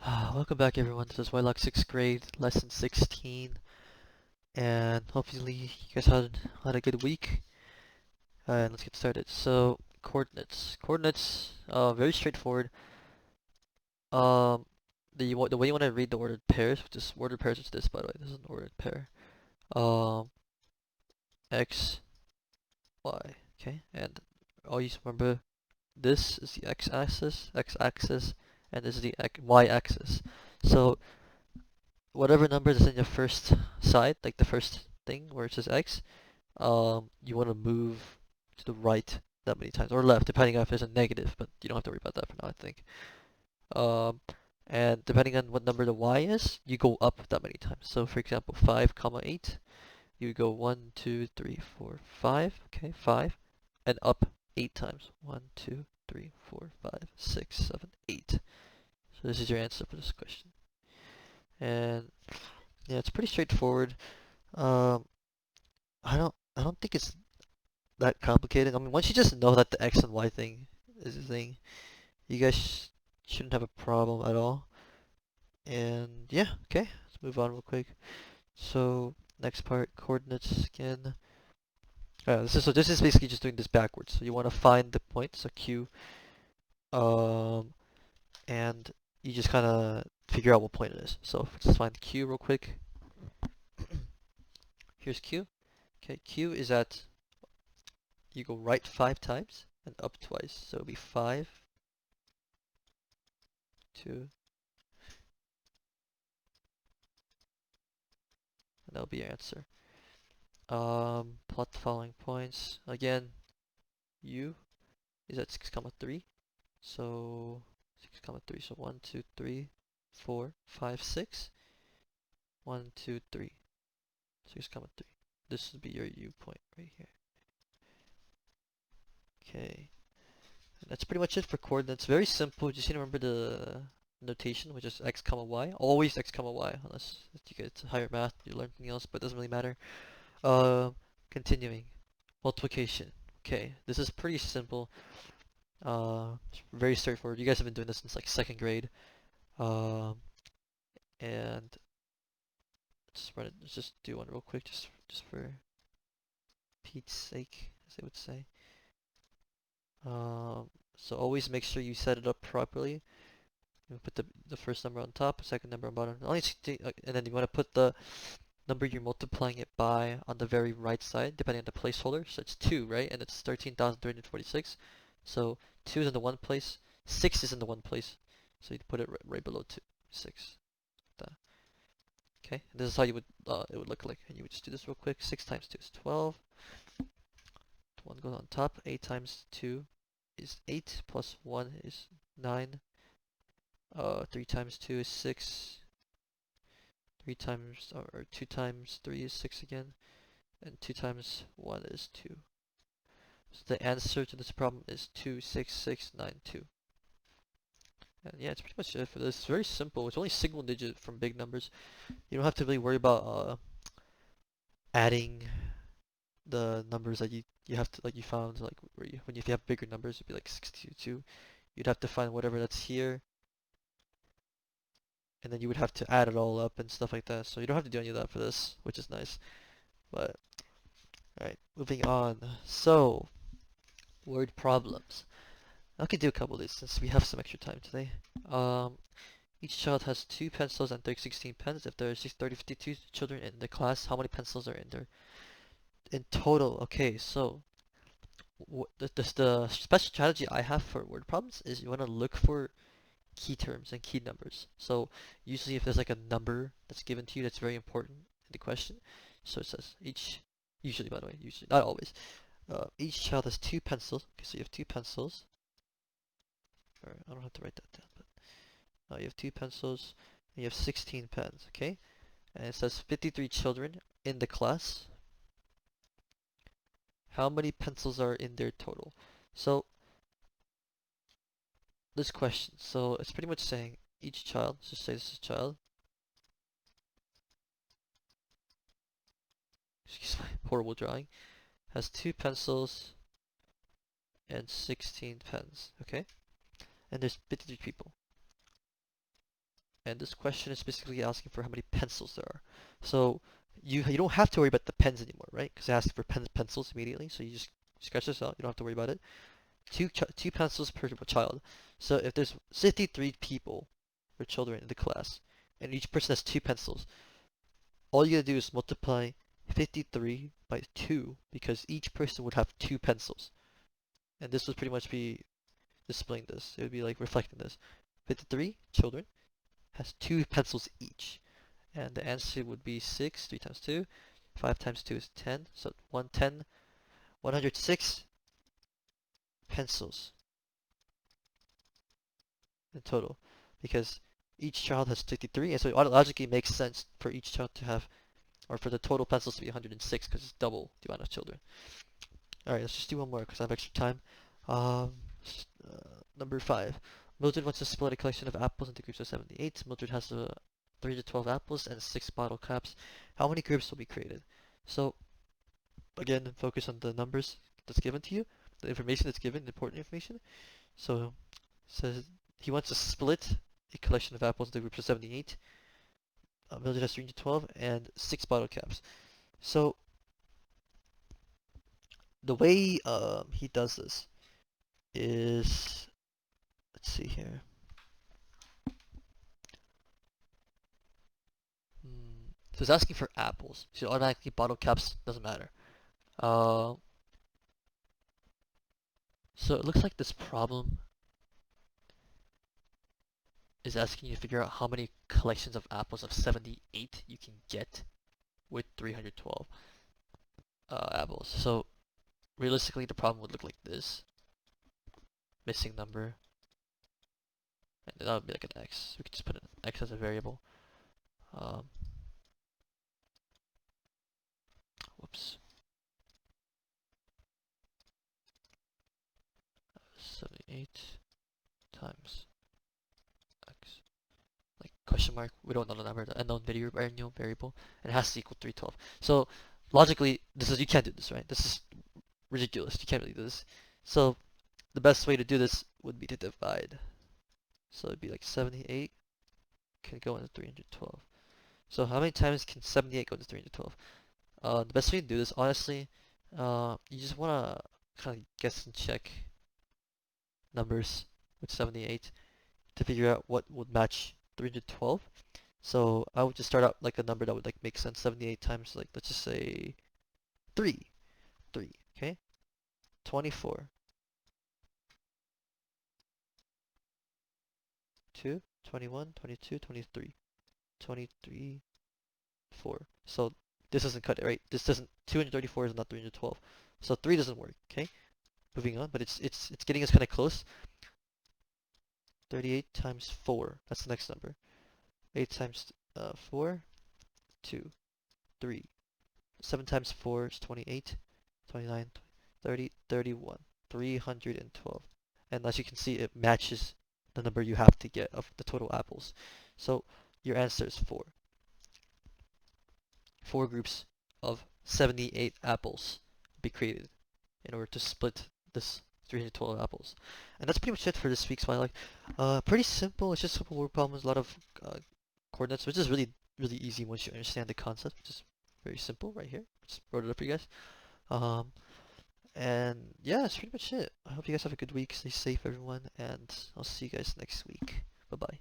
Welcome back everyone, this is Wylock 6th grade, lesson 16, and hopefully you guys had a good week, and let's get started. So, coordinates. Coordinates, very straightforward. Um, the way you want to read the ordered pairs, which is ordered pairs is this, by the way, this is an ordered pair. Um, X, Y, okay, and always remember this is the x-axis, and this is the y-axis. So, whatever number is in your first side, like the first thing where it says X, you want to move to the right that many times, or left, depending on if there's a negative, but you don't have to worry about that for now, I think. Um, and depending on what number the Y is, you go up that many times. So for example, 5, comma 8, you go 1, 2, 3, 4, 5, okay, 5, and up 8 times. 1, 2, 3, 4, 5, 6, 7, 8. So this is your answer for this question. And yeah, it's pretty straightforward. Um, I don't think it's that complicated. I mean, once you just know that the X and Y thing is a thing, you guys shouldn't have a problem at all. And yeah, okay, let's move on real quick. So next part, coordinates again. This is basically just doing this backwards. So you want to find the point, so Q, um, and you just kind of figure out what point it is. So let's find Q real quick. Here's Q. Okay, Q is at, you go right 5 times and up twice. So it'll be 5, 2, and that'll be your answer. Plot the following points. Again, U is at 6 comma 3. So 6 comma 3. So 1, 2, 3, 4, 5, 6. 1, 2, 3. 6 comma 3. This would be your U point right here. Okay. And that's pretty much it for coordinates. Very simple. Just need to remember the notation, which is x comma y. Always x comma y, unless you get to higher math, you learn something else, but it doesn't really matter. Continuing. Multiplication. Okay, this is pretty simple. It's very straightforward. You guys have been doing this since like 2nd grade. Um, and let's just do one real quick, just for Pete's sake, as they would say. So always make sure you set it up properly. You put the first number on top, second number on bottom. And then you want to put the number you're multiplying it by on the very right side, depending on the placeholder. So it's 2, right? And it's 13,346. So 2 is in the one place, 6 is in the one place. So you put it right below 2, 6. Okay, and this is how you would it would look like. And you would just do this real quick. 6 times 2 is 12. 1 goes on top. 8 times 2 is 8, plus 1 is 9. 3 times 2 is 6. 3 times, or 2 times 3 is 6 again. And 2 times 1 is 2. So the answer to this problem is 26692. And yeah, it's pretty much it for this. It's very simple. It's only single digit from big numbers. You don't have to really worry about adding the numbers that you have to, like you found, like if you have bigger numbers, it'd be like 62. You'd have to find whatever that's here, and then you would have to add it all up and stuff like that. So you don't have to do any of that for this, which is nice. But alright, moving on. So word problems. I can do a couple of these since we have some extra time today. Each child has 2 pencils and 16 pens. If there are 52 children in the class, how many pencils are in there in total? Okay, so the special strategy I have for word problems is you want to look for key terms and key numbers. So usually if there's like a number that's given to you that's very important in the question, so it says usually by the way, usually, not always, each child has 2 pencils. Okay, so you have 2 pencils. Or I don't have to write that down, but you have 2 pencils and you have 16 pens, okay? And it says 53 children in the class. How many pencils are in their total? So this question, so it's pretty much saying each child, let's just say this is a child, excuse my horrible drawing, has 2 pencils and 16 pens, okay? And there's 53 people. and this question is basically asking for how many pencils there are. So you don't have to worry about the pens anymore, right? Because it asks for pencils immediately, so you just scratch this out. You don't have to worry about it. Two pencils per child. So if there's 53 people or children in the class, and each person has two pencils, all you gotta do is multiply 53 by 2 because each person would have two pencils. And this would pretty much be displaying this. It would be like reflecting this. 53 children has two pencils each. And the answer would be 6, 3 times 2. 5 times 2 is 10. So 106 pencils in total. Because each child has 53, and so it logically makes sense for each child to have, or for the total pencils to be 106 because it's double the amount of children. Alright, let's just do one more because I have extra time. Um, Number 5. Mildred wants to split a collection of apples into groups of 78. Mildred has 3 to 12 apples and 6 bottle caps. How many groups will be created? So, again, focus on the numbers that's given to you, the information that's given, the important information. So, it says he wants to split a collection of apples into groups of 78. Mildred has 3 to 12 and 6 bottle caps. So, the way he does this is, let's see here. So it's asking for apples. So automatically bottle caps doesn't matter. So it looks like this problem is asking you to figure out how many collections of apples of 78 you can get with 312 apples. So realistically, the problem would look like this: missing number, and that would be like an x. We could just put an x as a variable. Whoops. 78 times x. Like question mark, we don't know the number, the unknown variable, and it has to equal 312. So logically, you can't do this, right? This is ridiculous. You can't really do this. So the best way to do this would be to divide. So it'd be like 78 can go into 312. So how many times can 78 go into 312? The best way to do this, honestly, you just wanna kind of guess and check numbers with 78 to figure out what would match 312. So I would just start out like a number that would like make sense. 78 times, like, let's just say 3. 3, okay? 24. 2, 21, 22, 23. 23, 4. So this doesn't cut it, right? This doesn't, 234 is not 312. So 3 doesn't work, okay? Moving on, but it's getting us kind of close. 38 times 4, that's the next number. 8 times 4, 2, 3. 7 times 4 is 28, 29, 30, 31, 312. And as you can see, it matches the number you have to get of the total apples. So your answer is 4. 4 groups of 78 apples will be created in order to split this 312 apples. And that's pretty much it for this week's Twilight. Pretty simple. It's just a couple word problems, a lot of coordinates, which is really easy once you understand the concept, which is very simple right here. Just wrote it up for you guys. And yeah, that's pretty much it. I hope you guys have a good week. Stay safe, everyone, and I'll see you guys next week. Bye bye.